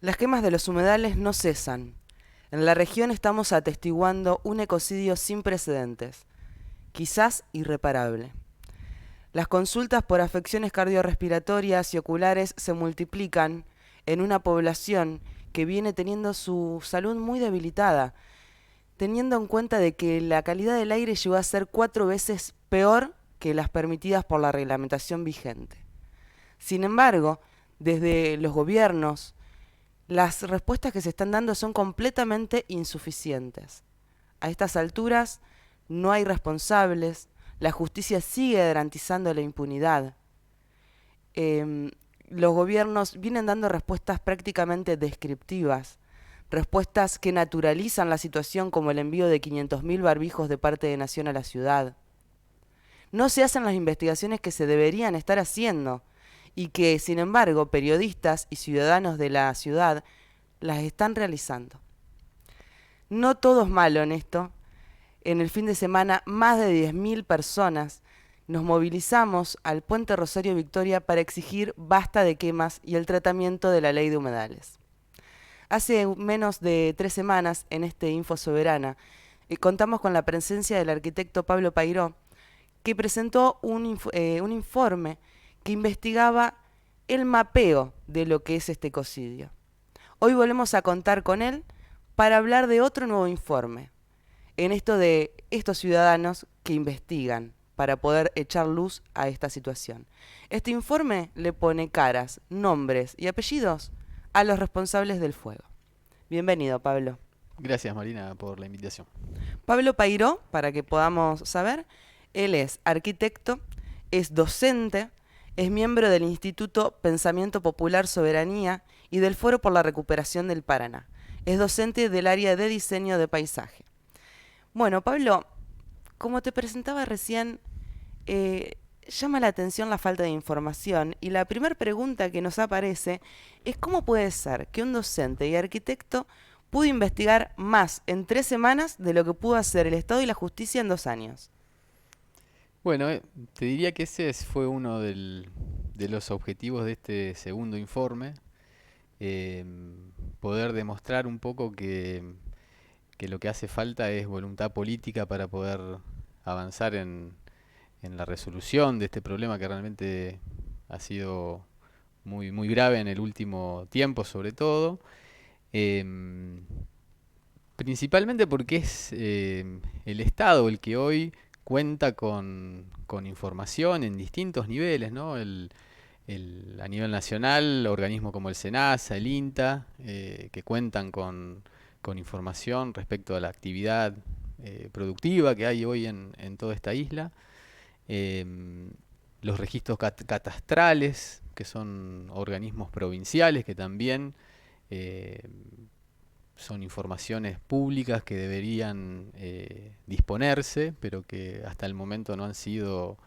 Las quemas de los humedales no cesan. En la región estamos atestiguando un ecocidio sin precedentes, quizás irreparable. Las consultas por afecciones cardiorrespiratorias y oculares se multiplican en una población que viene teniendo su salud muy debilitada, teniendo en cuenta de que la calidad del aire llegó a ser 4 veces peor que las permitidas por la reglamentación vigente. Sin embargo, desde los gobiernos, las respuestas que se están dando son completamente insuficientes. A estas alturas no hay responsables, la justicia sigue garantizando la impunidad. Los gobiernos vienen dando respuestas prácticamente descriptivas, respuestas que naturalizan la situación como el envío de 500.000 barbijos de parte de Nación a la ciudad. No se hacen las investigaciones que se deberían estar haciendo y que, sin embargo, periodistas y ciudadanos de la ciudad las están realizando. No todo es malo en esto. En el fin de semana, más de 10.000 personas nos movilizamos al Puente Rosario Victoria para exigir basta de quemas y el tratamiento de la ley de humedales. Hace menos de 3 semanas, en este Info Soberana, contamos con la presencia del arquitecto Pablo Pairó, que presentó un informe que investigaba el mapeo de lo que es este ecocidio. Hoy volvemos a contar con él para hablar de otro nuevo informe, en esto de estos ciudadanos que investigan para poder echar luz a esta situación. Este informe le pone caras, nombres y apellidos a los responsables del fuego. Bienvenido, Pablo. Gracias, Marina, por la invitación. Pablo Pairó, para que podamos saber, él es arquitecto, es docente, es miembro del Instituto Pensamiento Popular Soberanía y del Foro por la Recuperación del Paraná. Es docente del área de diseño de paisaje. Bueno, Pablo, como te presentaba recién, llama la atención la falta de información y la primera pregunta que nos aparece es cómo puede ser que un docente y arquitecto pudo investigar más en 3 semanas de lo que pudo hacer el Estado y la justicia en 2 años. Bueno, te diría que fue uno de los objetivos de este segundo informe, poder demostrar un poco que lo que hace falta es voluntad política para poder avanzar en la resolución de este problema que realmente ha sido muy, muy grave en el último tiempo, sobre todo. Em, Principalmente porque es el Estado el que hoy cuenta con información en distintos niveles, ¿no? A nivel nacional, organismos como el SENASA, el INTA, que cuentan con información respecto a la actividad productiva que hay hoy en toda esta isla. Em, los registros catastrales, que son organismos provinciales que también eh, son informaciones públicas que deberían disponerse, pero que hasta el momento no han sido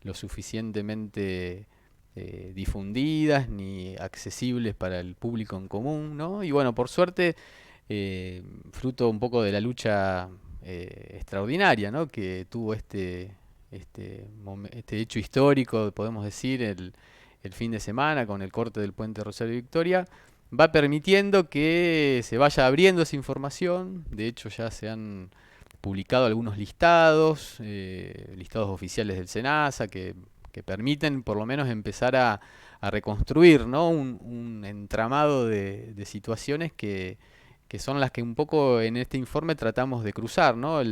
lo suficientemente difundidas ni accesibles para el público en común, ¿no? Y bueno, por suerte, fruto un poco de la lucha extraordinaria, ¿no? Que tuvo este hecho histórico, podemos decir, el fin de semana con el corte del puente Rosario Victoria, va permitiendo que se vaya abriendo esa información. De hecho, ya se han publicado algunos listados, listados oficiales del SENASA, que permiten por lo menos empezar a reconstruir, ¿no? Un entramado de situaciones que son las que un poco en este informe tratamos de cruzar, ¿no?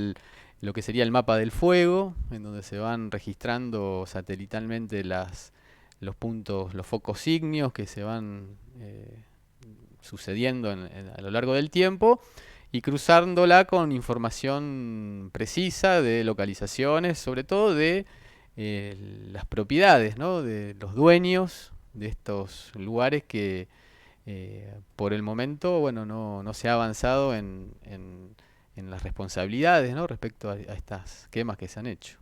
Lo que sería el mapa del fuego, en donde se van registrando satelitalmente los puntos, los focos ígneos que se van sucediendo a lo largo del tiempo y cruzándola con información precisa de localizaciones, sobre todo de las propiedades, ¿no? De los dueños de estos lugares que por el momento, bueno, no se ha avanzado en las responsabilidades, ¿no? Respecto a estas quemas que se han hecho.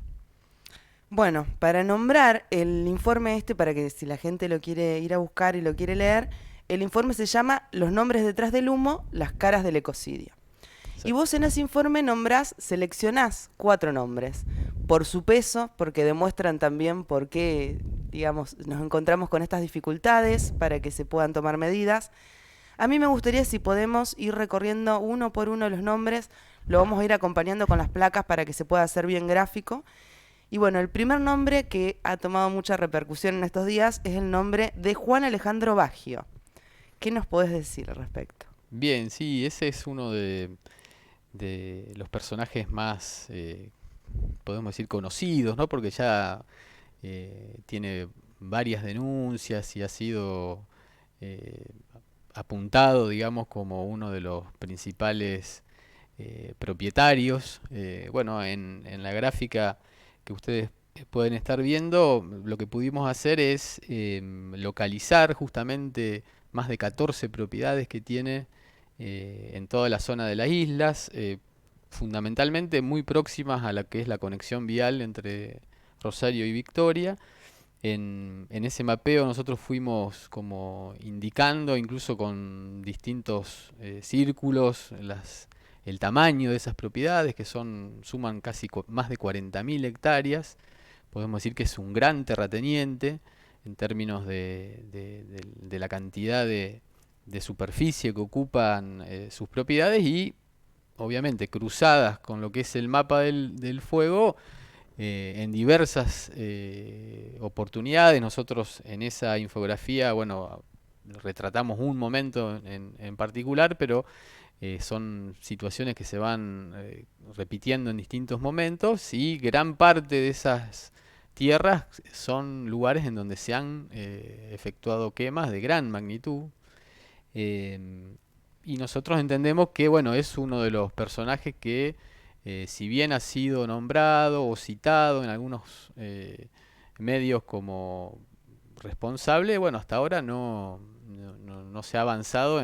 Bueno, para nombrar el informe este, para que si la gente lo quiere ir a buscar y lo quiere leer, el informe se llama Los nombres detrás del humo, las caras del ecocidio. Y Exacto. vos en ese informe nombrás, seleccionás 4 nombres, por su peso, porque demuestran también por qué, digamos, nos encontramos con estas dificultades para que se puedan tomar medidas. A mí me gustaría si podemos ir recorriendo uno por uno los nombres, lo vamos a ir acompañando con las placas para que se pueda hacer bien gráfico. Y bueno, el primer nombre que ha tomado mucha repercusión en estos días es el nombre de Juan Alejandro Baggio. ¿Qué nos podés decir al respecto? Bien, sí, ese es uno de los personajes más, podemos decir, conocidos, ¿no? Porque ya tiene varias denuncias y ha sido eh, apuntado, digamos, como uno de los principales propietarios. Bueno, en la gráfica que ustedes pueden estar viendo, lo que pudimos hacer es localizar justamente más de 14 propiedades que tiene en toda la zona de las islas, fundamentalmente muy próximas a la que es la conexión vial entre Rosario y Victoria. En ese mapeo nosotros fuimos como indicando, incluso con distintos círculos, el tamaño de esas propiedades, que suman casi más de 40.000 hectáreas. Podemos decir que es un gran terrateniente en términos de la cantidad de superficie que ocupan sus propiedades y obviamente cruzadas con lo que es el mapa del fuego en diversas oportunidades. Nosotros en esa infografía, bueno, retratamos un momento en particular, pero son situaciones que se van repitiendo en distintos momentos y gran parte de esas tierras son lugares en donde se han efectuado quemas de gran magnitud. em, y nosotros entendemos que, bueno, es uno de los personajes que, si bien ha sido nombrado o citado en algunos medios como responsable, bueno, hasta ahora no se ha avanzado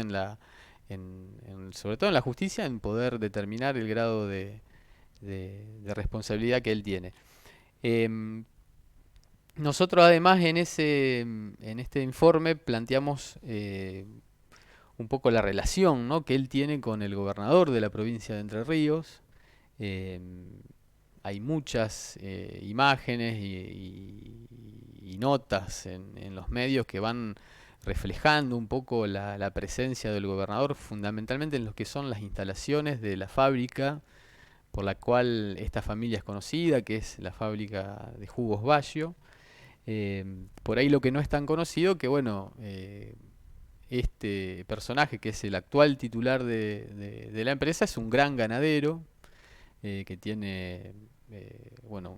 sobre todo en la justicia, en poder determinar el grado de responsabilidad que él tiene. Em, Nosotros además en este informe planteamos un poco la relación, ¿no?, que él tiene con el gobernador de la provincia de Entre Ríos. Em, Hay muchas imágenes y notas en los medios que van reflejando un poco la presencia del gobernador, fundamentalmente en lo que son las instalaciones de la fábrica por la cual esta familia es conocida, que es la fábrica de jugos Baggio. Por ahí lo que no es tan conocido, que bueno, este personaje, que es el actual titular de la empresa, es un gran ganadero que tiene bueno,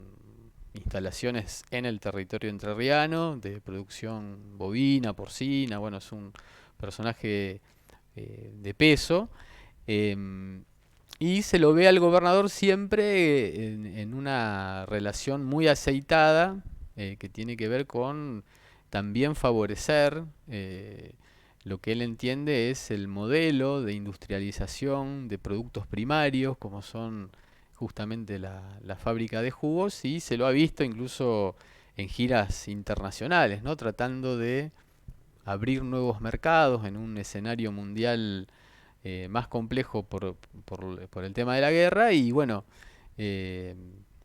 instalaciones en el territorio entrerriano de producción bovina, porcina. Bueno, es un personaje de peso. em, y se lo ve al gobernador siempre en una relación muy aceitada, que tiene que ver con también favorecer lo que él entiende es el modelo de industrialización de productos primarios, como son justamente la fábrica de jugos, y se lo ha visto incluso en giras internacionales, ¿no?, tratando de abrir nuevos mercados en un escenario mundial más complejo por el tema de la guerra. Y bueno, eh,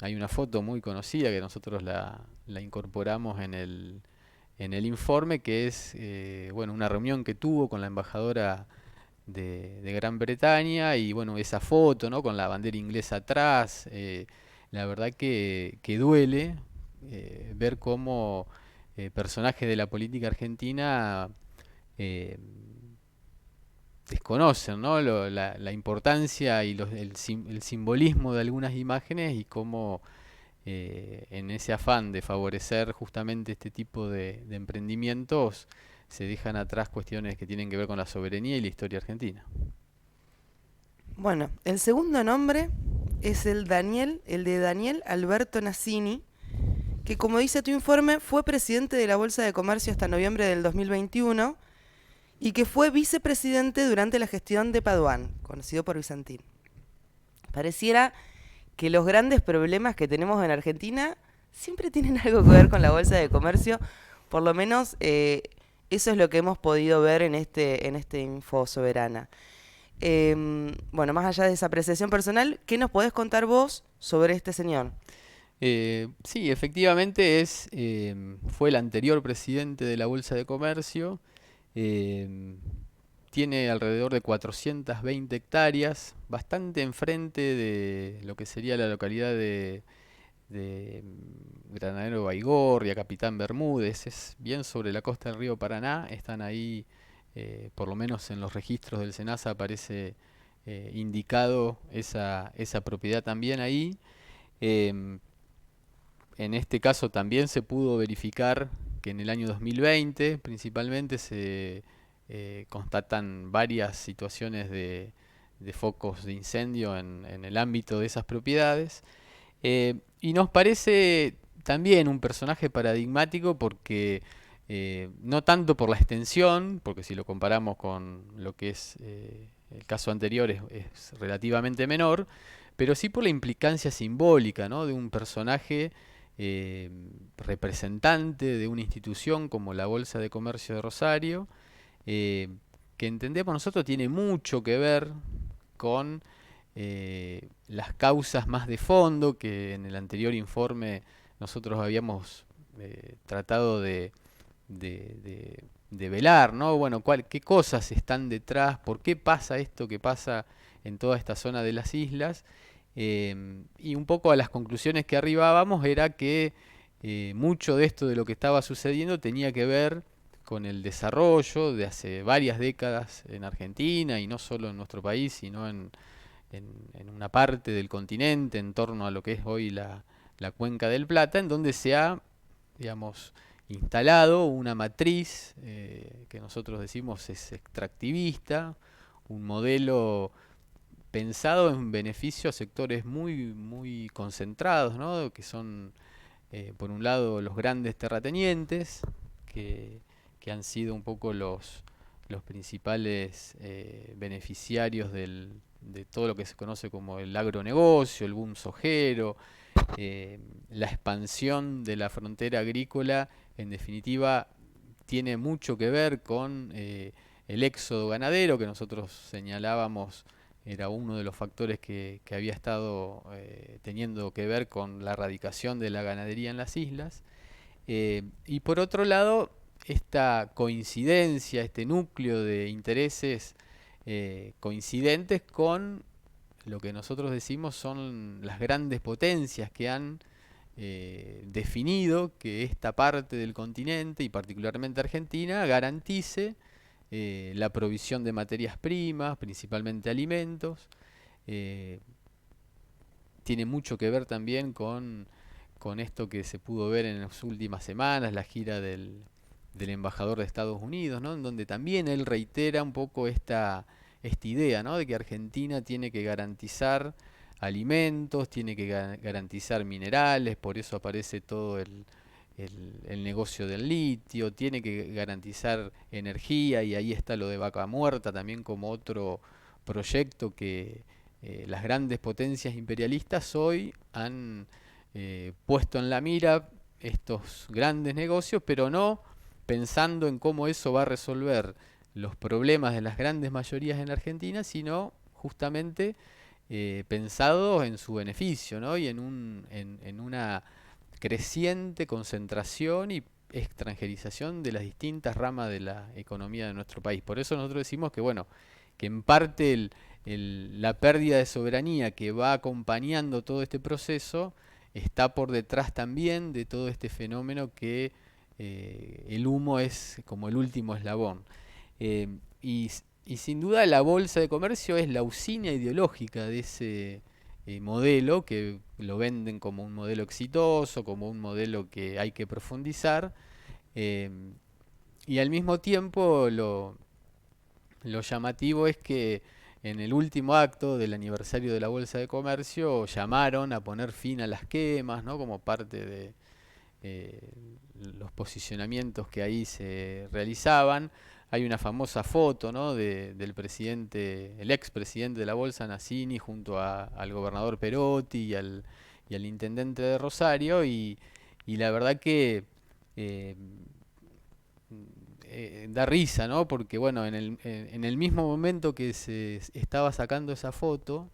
hay una foto muy conocida que nosotros la incorporamos en el informe, que es bueno, una reunión que tuvo con la embajadora de Gran Bretaña, y bueno, esa foto, ¿no?, con la bandera inglesa atrás. La verdad que duele ver cómo personajes de la política argentina eh, desconocen, ¿no?, la importancia y el simbolismo de algunas imágenes, y cómo en ese afán de favorecer justamente este tipo de emprendimientos se dejan atrás cuestiones que tienen que ver con la soberanía y la historia argentina. Bueno, el segundo nombre es el de Daniel Alberto Nassini, que como dice tu informe fue presidente de la Bolsa de Comercio hasta noviembre del 2021 y que fue vicepresidente durante la gestión de Padoan, conocido por Vicentín. Pareciera que los grandes problemas que tenemos en Argentina siempre tienen algo que ver con la Bolsa de Comercio, por lo menos eso es lo que hemos podido ver en este Info Soberana. Bueno, más allá de esa apreciación personal, ¿qué nos podés contar vos sobre este señor? Sí, efectivamente fue el anterior presidente de la Bolsa de Comercio. em, tiene alrededor de 420 hectáreas, bastante enfrente de lo que sería la localidad de Granadero Baigorria, Capitán Bermúdez, es bien sobre la costa del río Paraná, están ahí, por lo menos en los registros del SENASA aparece indicado esa propiedad también ahí. Em, en este caso también se pudo verificar que en el año 2020 principalmente se constatan varias situaciones de focos de incendio en el ámbito de esas propiedades. Y nos parece también un personaje paradigmático porque no tanto por la extensión, porque si lo comparamos con lo que es el caso anterior es relativamente menor, pero sí por la implicancia simbólica, ¿no? De un personaje eh, representante de una institución como la Bolsa de Comercio de Rosario, eh, que entendemos nosotros tiene mucho que ver con las causas más de fondo que en el anterior informe nosotros habíamos tratado de velar, ¿no? Bueno, qué cosas están detrás, por qué pasa esto que pasa en toda esta zona de las islas. Y un poco a las conclusiones que arribábamos era que mucho de esto de lo que estaba sucediendo tenía que ver con el desarrollo de hace varias décadas en Argentina y no solo en nuestro país, sino en una parte del continente, en torno a lo que es hoy la Cuenca del Plata, en donde se ha, digamos, instalado una matriz que nosotros decimos es extractivista, un modelo pensado en beneficio a sectores muy concentrados, ¿no? Que son, por un lado, los grandes terratenientes, que, que han sido un poco los principales beneficiarios de todo lo que se conoce como el agronegocio, el boom sojero, la expansión de la frontera agrícola, en definitiva, tiene mucho que ver con el éxodo ganadero que nosotros señalábamos era uno de los factores que había estado teniendo que ver con la erradicación de la ganadería en las islas. Y por otro lado, esta coincidencia, este núcleo de intereses coincidentes con lo que nosotros decimos son las grandes potencias que han definido que esta parte del continente y particularmente Argentina garantice la provisión de materias primas, principalmente alimentos. eh, Tiene mucho que ver también con esto que se pudo ver en las últimas semanas, la gira del embajador de Estados Unidos, ¿no? En donde también él reitera un poco esta idea, ¿no? De que Argentina tiene que garantizar alimentos, tiene que garantizar minerales, por eso aparece todo el negocio del litio, tiene que garantizar energía y ahí está lo de Vaca Muerta también como otro proyecto que las grandes potencias imperialistas hoy han puesto en la mira estos grandes negocios, pero no pensando en cómo eso va a resolver los problemas de las grandes mayorías en Argentina, sino justamente pensado en su beneficio, ¿no? Y en una creciente concentración y extranjerización de las distintas ramas de la economía de nuestro país. Por eso nosotros decimos que, bueno, que en parte la pérdida de soberanía que va acompañando todo este proceso está por detrás también de todo este fenómeno que el humo es como el último eslabón. Eh, y, y sin duda la bolsa de comercio es la usina ideológica de ese modelo que lo venden como un modelo exitoso, como un modelo que hay que profundizar. eh, y al mismo tiempo lo llamativo es que en el último acto del aniversario de la Bolsa de Comercio llamaron a poner fin a las quemas, ¿no? Como parte de eh, los posicionamientos que ahí se realizaban. Hay una famosa foto, ¿no? Del presidente, el expresidente de la Bolsa, Nassini, junto al gobernador Perotti y al intendente de Rosario, y la verdad que eh, da risa, ¿no? Porque bueno, en el mismo momento que se estaba sacando esa foto,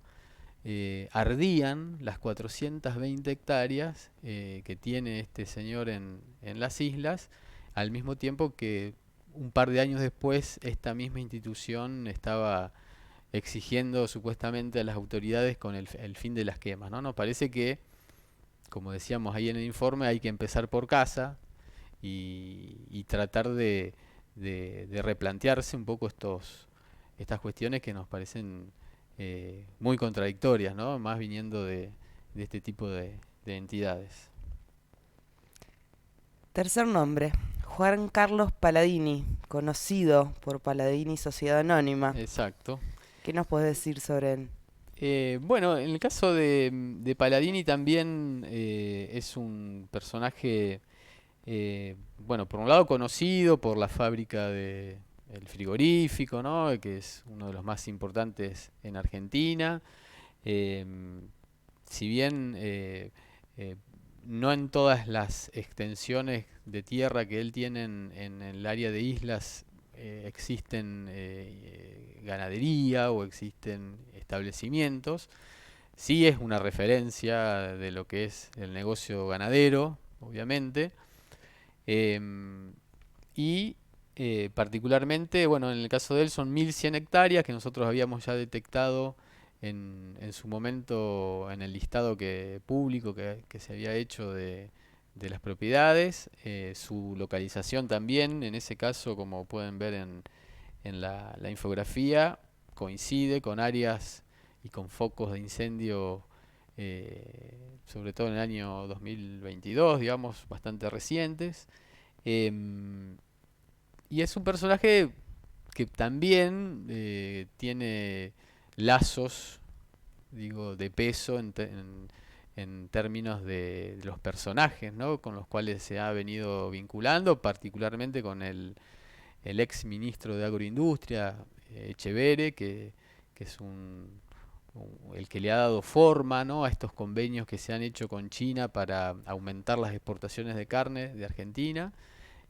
ardían las 420 hectáreas que tiene este señor en las islas, al mismo tiempo que un par de años después esta misma institución estaba exigiendo supuestamente a las autoridades con el fin de las quemas, ¿no? Nos parece que, como decíamos ahí en el informe, hay que empezar por casa y tratar de replantearse un poco estas cuestiones que nos parecen muy contradictorias, ¿no? Más viniendo de este tipo de entidades. Tercer nombre, Juan Carlos Paladini, conocido por Paladini Sociedad Anónima. Exacto. ¿Qué nos podés decir sobre él? Bueno, en el caso de Paladini también es un personaje, bueno, por un lado conocido por la fábrica de el frigorífico, ¿no? Que es uno de los más importantes en Argentina. Em, si bien eh, no en todas las extensiones de tierra que él tiene en el área de islas existen ganadería o existen establecimientos, sí es una referencia de lo que es el negocio ganadero, obviamente, em, y particularmente, bueno, en el caso de él son 1100 hectáreas que nosotros habíamos ya detectado en su momento en el listado público que se había hecho de las propiedades. Su localización también, en ese caso, como pueden ver en la infografía, coincide con áreas y con focos de incendio, sobre todo en el año 2022, digamos, bastante recientes. Em, y es un personaje que también tiene lazos, digo, de peso en términos de los personajes, ¿no? Con los cuales se ha venido vinculando, particularmente con el ex ministro de Agroindustria, Echevere, que es el que le ha dado forma, ¿no? A estos convenios que se han hecho con China para aumentar las exportaciones de carne de Argentina,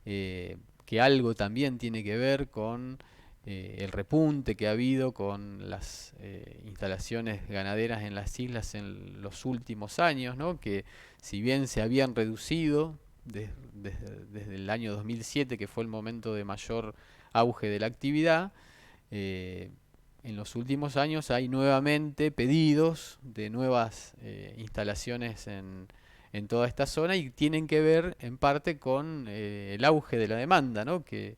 que algo también tiene que ver con el repunte que ha habido con las instalaciones ganaderas en las islas en los últimos años, ¿no? Que si bien se habían reducido desde el año 2007, que fue el momento de mayor auge de la actividad, eh, en los últimos años hay nuevamente pedidos de nuevas instalaciones en toda esta zona y tienen que ver en parte con el auge de la demanda, ¿no? Que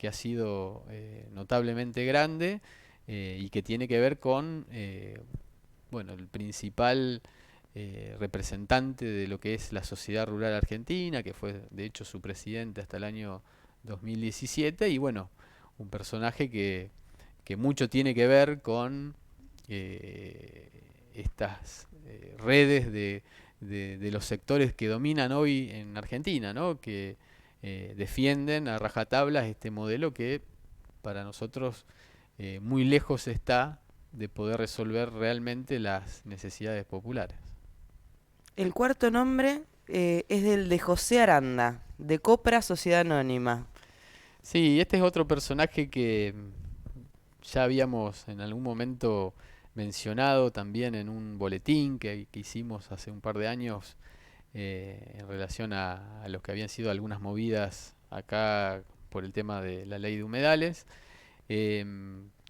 ha sido notablemente grande y que tiene que ver con bueno, el principal representante de lo que es la sociedad rural argentina, que fue de hecho su presidente hasta el año 2017, y bueno, un personaje que mucho tiene que ver con estas redes de los sectores que dominan hoy en Argentina, ¿no? Que defienden a rajatabla este modelo que para nosotros muy lejos está de poder resolver realmente las necesidades populares. El cuarto nombre es del de José Aranda, de Copra Sociedad Anónima. Sí, este es otro personaje que ya habíamos en algún momento mencionado también en un boletín que hicimos hace un par de años en relación a lo que habían sido algunas movidas acá por el tema de la ley de humedales.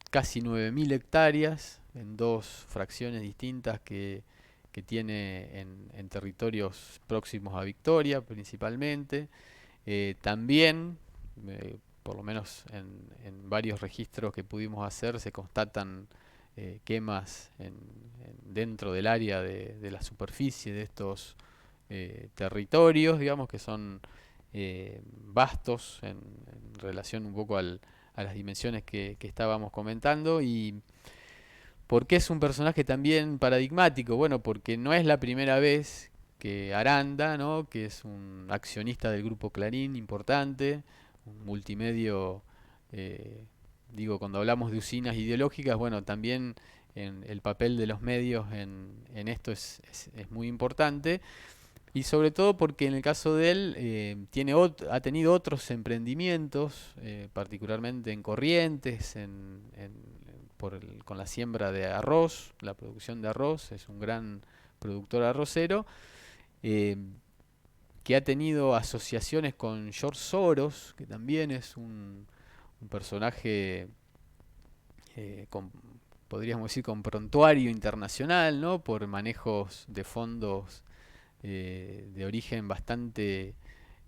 Casi 9000 hectáreas en dos fracciones distintas que tiene en territorios próximos a Victoria principalmente. También, por lo menos en varios registros que pudimos hacer, se constatan quemas dentro del área de la superficie de estos territorios, digamos que son vastos en relación un poco a las dimensiones que estábamos comentando. ¿Y por qué es un personaje también paradigmático? Bueno, porque no es la primera vez que Aranda, ¿no? Que es un accionista del grupo Clarín importante, un multimedio, eh, digo, cuando hablamos de usinas ideológicas, bueno, también el papel de los medios en esto es muy importante. Y sobre todo porque en el caso de él ha tenido otros emprendimientos, particularmente en Corrientes, con la siembra de arroz, la producción de arroz, es un gran productor arrocero, eh, que ha tenido asociaciones con George Soros, que también es un personaje con, podríamos decir, con prontuario internacional, ¿no? Por manejos de fondos de origen bastante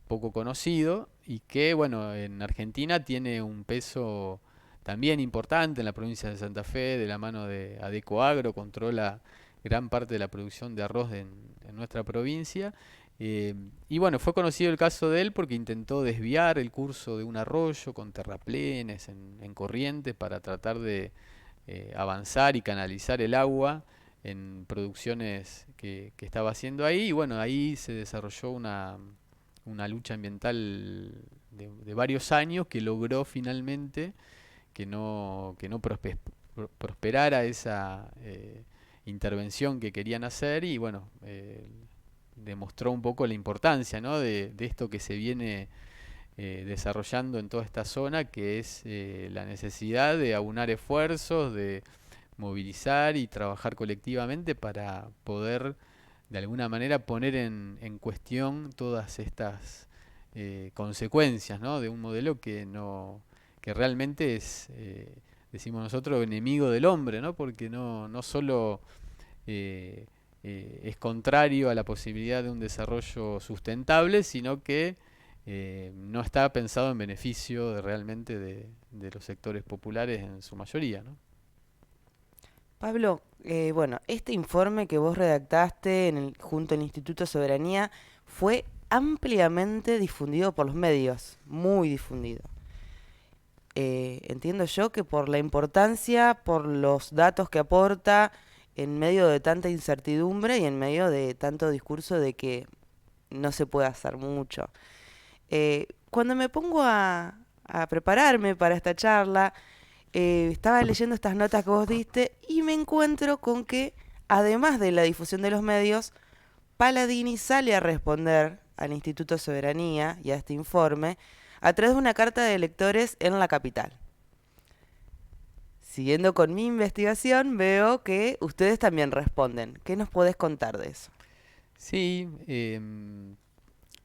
poco conocido y que, bueno, en Argentina tiene un peso también importante en la provincia de Santa Fe, de la mano de Adecoagro, controla gran parte de la producción de arroz en nuestra provincia. Y bueno, fue conocido el caso de él porque intentó desviar el curso de un arroyo con terraplenes en corrientes para tratar de avanzar y canalizar el agua en producciones que estaba haciendo ahí. Y bueno, ahí se desarrolló una lucha ambiental de varios años que logró finalmente que no prosperara esa intervención que querían hacer y bueno, demostró un poco la importancia, ¿no? de esto que se viene desarrollando en toda esta zona, que es la necesidad de aunar esfuerzos, de movilizar y trabajar colectivamente para poder de alguna manera poner en cuestión todas estas consecuencias, ¿no? De un modelo que no que realmente es, decimos nosotros, enemigo del hombre, ¿no? Porque no solo eh, es contrario a la posibilidad de un desarrollo sustentable, sino que no está pensado en beneficio realmente de los sectores populares en su mayoría, ¿no? Pablo, bueno, este informe que vos redactaste junto al Instituto Soberanía fue ampliamente difundido por los medios, muy difundido. Entiendo yo que por la importancia, por los datos que aporta en medio de tanta incertidumbre y en medio de tanto discurso de que no se puede hacer mucho. Cuando me pongo a prepararme para esta charla, estaba leyendo estas notas que vos diste y me encuentro con que, además de la difusión de los medios, Paladini sale a responder al Instituto Soberanía y a este informe a través de una carta de lectores en la capital. Siguiendo con mi investigación, veo que ustedes también responden. ¿Qué nos podés contar de eso? Sí, en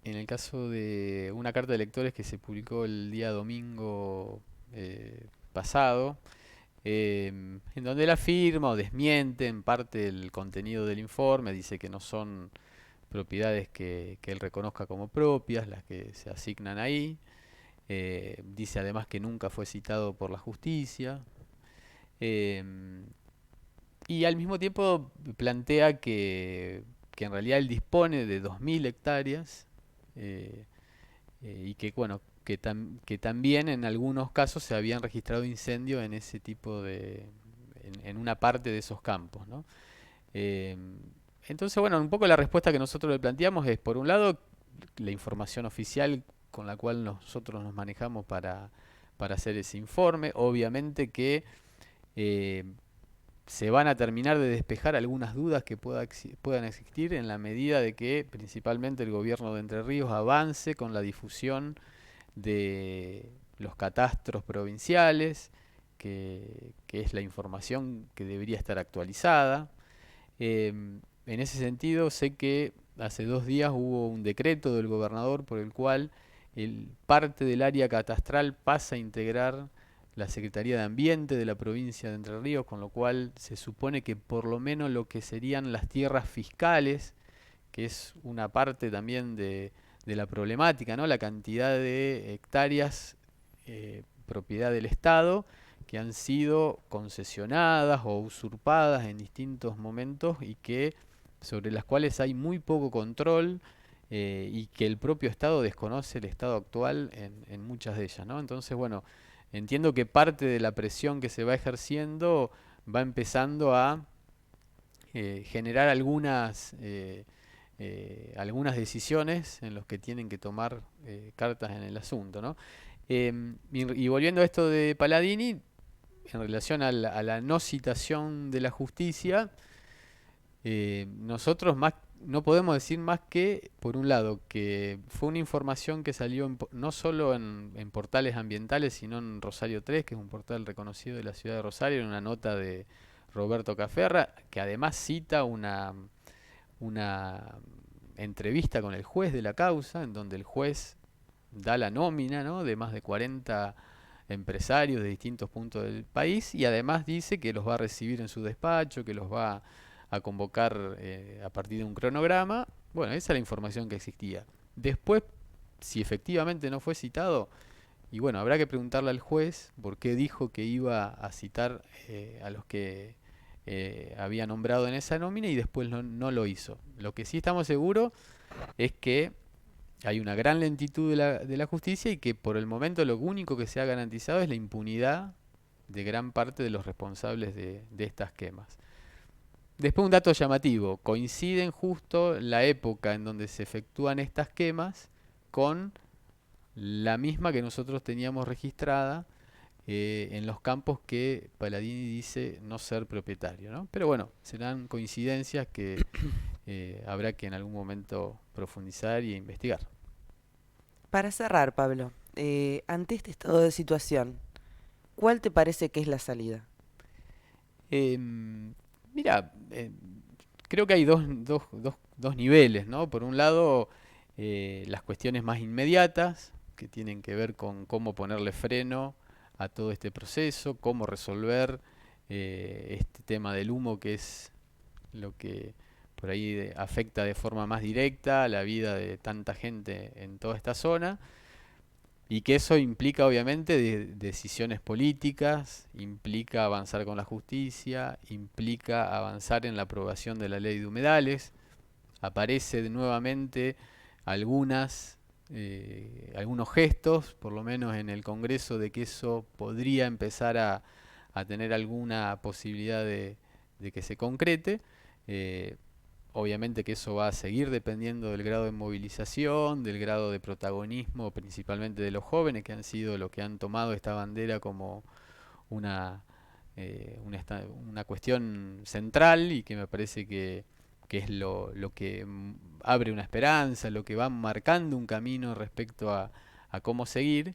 el caso de una carta de lectores que se publicó el día domingo pasado, en donde él afirma o desmiente en parte el contenido del informe, dice que no son propiedades que él reconozca como propias las que se asignan ahí, dice además que nunca fue citado por la justicia, em, y al mismo tiempo plantea que en realidad él dispone de 2.000 hectáreas eh, y que bueno, que también en algunos casos se habían registrado incendios en ese tipo en una parte de esos campos, ¿no? Eh, entonces, bueno, un poco la respuesta que nosotros le planteamos es, por un lado, la información oficial con la cual nosotros nos manejamos para hacer ese informe. Obviamente que eh, se van a terminar de despejar algunas dudas que puedan existir en la medida de que principalmente el gobierno de Entre Ríos avance con la difusión de los catastros provinciales, que es la información que debería estar actualizada. En ese sentido, sé que hace 2 días hubo un decreto del gobernador por el cual parte del área catastral pasa a integrar la Secretaría de Ambiente de la provincia de Entre Ríos, con lo cual se supone que por lo menos lo que serían las tierras fiscales, que es una parte también de la problemática, ¿no? La cantidad de hectáreas propiedad del Estado que han sido concesionadas o usurpadas en distintos momentos y que sobre las cuales hay muy poco control y que el propio Estado desconoce el estado actual en muchas de ellas, ¿no? Entonces, bueno, entiendo que parte de la presión que se va ejerciendo va empezando a generar algunas decisiones en los que tienen que tomar cartas en el asunto, ¿no? Y volviendo a esto de Paladini, en relación a la no citación de la justicia, nosotros no podemos decir más que, por un lado, que fue una información que salió no solo en portales ambientales, sino en Rosario 3, que es un portal reconocido de la ciudad de Rosario, en una nota de Roberto Caferra, que además cita una entrevista con el juez de la causa, en donde el juez da la nómina, ¿no? De más de 40 empresarios de distintos puntos del país y además dice que los va a recibir en su despacho, que los va a convocar a partir de un cronograma. Bueno, esa es la información que existía. Después, si efectivamente no fue citado, y bueno, habrá que preguntarle al juez por qué dijo que iba a citar a los que había nombrado en esa nómina y después no lo hizo. Lo que sí estamos seguros es que hay una gran lentitud de la justicia y que por el momento lo único que se ha garantizado es la impunidad de gran parte de los responsables de estas quemas. Después un dato llamativo, coinciden justo la época en donde se efectúan estas quemas con la misma que nosotros teníamos registrada en los campos que Palladini dice no ser propietario, ¿no? Pero bueno, serán coincidencias que habrá que en algún momento profundizar y investigar. Para cerrar, Pablo, ante este estado de situación, ¿cuál te parece que es la salida? Mira, creo que hay dos niveles, ¿no? Por un lado, las cuestiones más inmediatas, que tienen que ver con cómo ponerle freno a todo este proceso, cómo resolver este tema del humo, que es lo que por ahí afecta de forma más directa la vida de tanta gente en toda esta zona. Y que eso implica obviamente decisiones políticas, implica avanzar con la justicia, implica avanzar en la aprobación de la ley de humedales. Aparece nuevamente algunos gestos, por lo menos en el Congreso, de que eso podría empezar a tener alguna posibilidad de que se concrete. Eh, Obviamente que eso va a seguir dependiendo del grado de movilización, del grado de protagonismo, principalmente de los jóvenes, que han sido los que han tomado esta bandera como una, una cuestión central y que me parece que es lo que abre una esperanza, lo que va marcando un camino respecto a cómo seguir.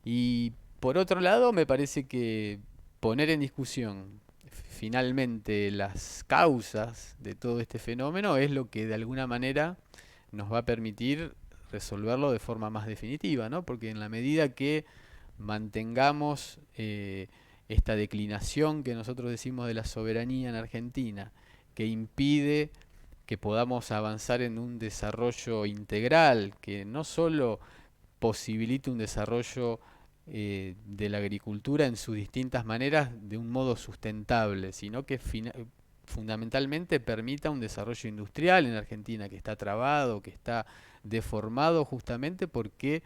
Y por otro lado, me parece que poner en discusión finalmente las causas de todo este fenómeno es lo que de alguna manera nos va a permitir resolverlo de forma más definitiva, ¿no? Porque en la medida que mantengamos esta declinación que nosotros decimos de la soberanía en Argentina, que impide que podamos avanzar en un desarrollo integral, que no solo posibilite un desarrollo de la agricultura en sus distintas maneras de un modo sustentable, sino que fundamentalmente permita un desarrollo industrial en Argentina que está trabado, que está deformado justamente porque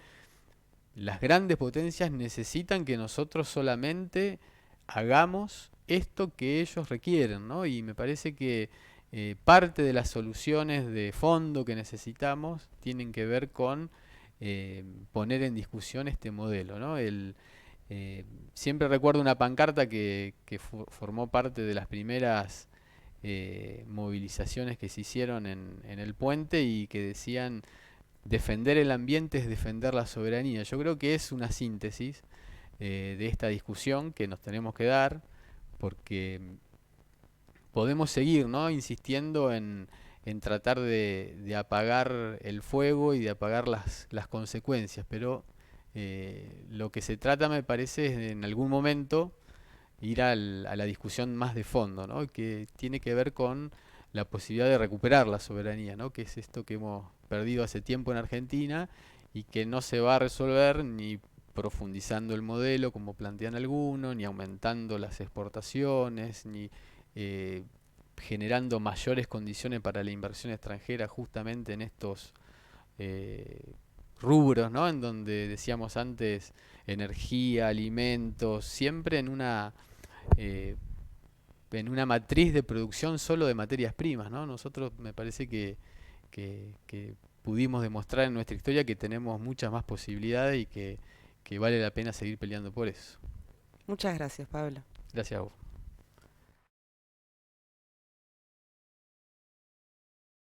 las grandes potencias necesitan que nosotros solamente hagamos esto que ellos requieren, ¿no? Y me parece que parte de las soluciones de fondo que necesitamos tienen que ver con poner en discusión este modelo, ¿no? Eh, Siempre recuerdo una pancarta que formó parte de las primeras movilizaciones que se hicieron en el puente y que decían defender el ambiente es defender la soberanía. Yo creo que es una síntesis de esta discusión que nos tenemos que dar porque podemos seguir, ¿no? Insistiendo en tratar de apagar el fuego y de apagar las consecuencias, pero lo que se trata me parece es en algún momento ir a la discusión más de fondo, ¿no? Que tiene que ver con la posibilidad de recuperar la soberanía, ¿no? Que es esto que hemos perdido hace tiempo en Argentina y que no se va a resolver ni profundizando el modelo como plantean algunos, ni aumentando las exportaciones, ni eh, generando mayores condiciones para la inversión extranjera justamente en estos eh, rubros, ¿no? En donde decíamos antes energía, alimentos, siempre eh, en una matriz de producción solo de materias primas, ¿no? Nosotros me parece que pudimos demostrar en nuestra historia que tenemos muchas más posibilidades y que vale la pena seguir peleando por eso. Muchas gracias, Pablo. Gracias a vos.